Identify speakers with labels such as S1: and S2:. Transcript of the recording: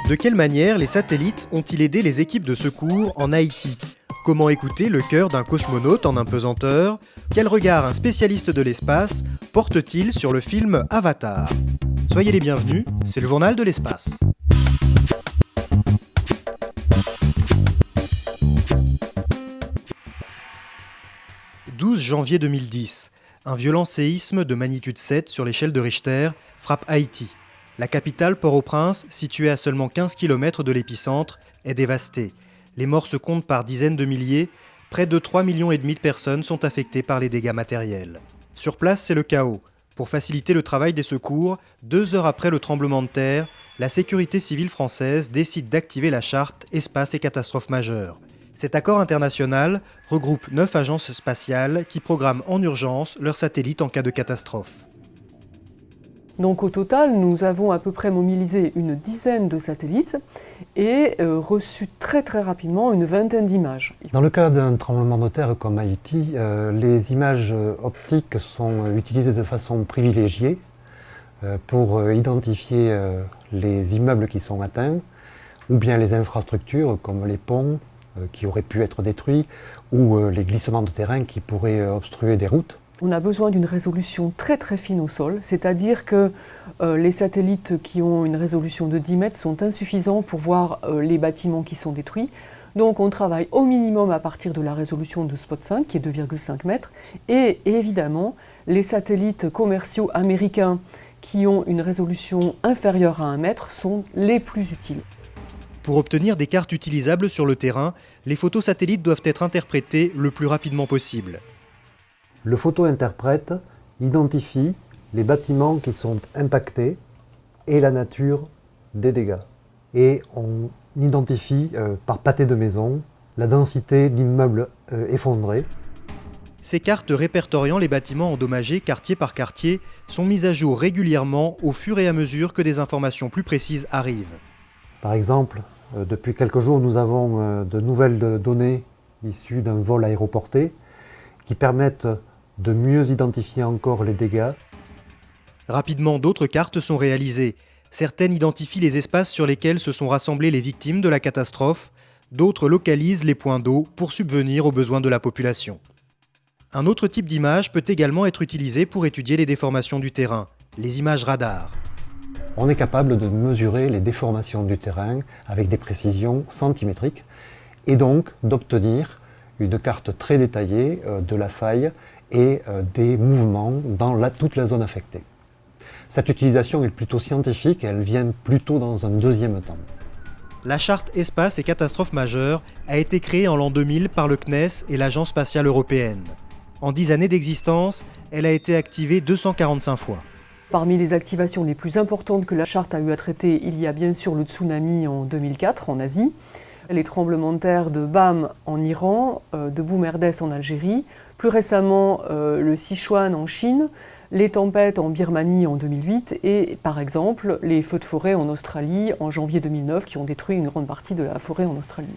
S1: De quelle manière les satellites ont-ils aidé les équipes de secours en Haïti? Comment écouter le cœur d'un cosmonaute en impesanteur? Quel regard un spécialiste de l'espace porte-t-il sur le film Avatar? Soyez les bienvenus, c'est le journal de l'espace. « 12 janvier 2010, un violent séisme de magnitude 7 sur l'échelle de Richter frappe Haïti. La capitale, Port-au-Prince, située à seulement 15 km de l'épicentre, est dévastée. Les morts se comptent par dizaines de milliers. Près de 3,5 millions de personnes sont affectées par les dégâts matériels. Sur place, c'est le chaos. Pour faciliter le travail des secours, 2 heures après le tremblement de terre, la sécurité civile française décide d'activer la charte Espace et catastrophes majeures. Cet accord international regroupe 9 agences spatiales qui programment en urgence leurs satellites en cas de catastrophe.
S2: Donc au total, nous avons à peu près mobilisé une dizaine de satellites et reçu très rapidement une vingtaine d'images.
S3: Dans le cas d'un tremblement de terre comme Haïti, les images optiques sont utilisées de façon privilégiée pour identifier les immeubles qui sont atteints ou bien les infrastructures comme les ponts qui auraient pu être détruits ou les glissements de terrain qui pourraient obstruer des routes.
S2: On a besoin d'une résolution très fine au sol, c'est-à-dire que les satellites qui ont une résolution de 10 mètres sont insuffisants pour voir les bâtiments qui sont détruits. Donc on travaille au minimum à partir de la résolution de Spot 5, qui est 2,5 mètres. Et évidemment, les satellites commerciaux américains qui ont une résolution inférieure à 1 mètre sont les plus utiles.
S1: Pour obtenir des cartes utilisables sur le terrain, les photos satellites doivent être interprétées le plus rapidement possible.
S3: Le photo-interprète identifie les bâtiments qui sont impactés et la nature des dégâts. Et on identifie par pâté de maison la densité d'immeubles effondrés.
S1: Ces cartes répertoriant les bâtiments endommagés quartier par quartier sont mises à jour régulièrement au fur et à mesure que des informations plus précises arrivent.
S3: Par exemple, depuis quelques jours, nous avons de nouvelles données issues d'un vol aéroporté qui permettent de mieux identifier encore les dégâts.
S1: Rapidement, d'autres cartes sont réalisées. Certaines identifient les espaces sur lesquels se sont rassemblées les victimes de la catastrophe, d'autres localisent les points d'eau pour subvenir aux besoins de la population. Un autre type d'image peut également être utilisé pour étudier les déformations du terrain, les images radars.
S3: On est capable de mesurer les déformations du terrain avec des précisions centimétriques et donc d'obtenir une carte très détaillée de la faille et des mouvements dans toute la zone affectée. Cette utilisation est plutôt scientifique et elle vient plutôt dans un deuxième temps.
S1: La charte Espace et catastrophes majeures a été créée en l'an 2000 par le CNES et l'Agence spatiale européenne. En 10 années d'existence, elle a été activée 245 fois.
S2: Parmi les activations les plus importantes que la charte a eu à traiter, il y a bien sûr le tsunami en 2004 en Asie, les tremblements de terre de Bam en Iran, de Boumerdès en Algérie, plus récemment le Sichuan en Chine, les tempêtes en Birmanie en 2008 et par exemple les feux de forêt en Australie en janvier 2009 qui ont détruit une grande partie de la forêt en Australie.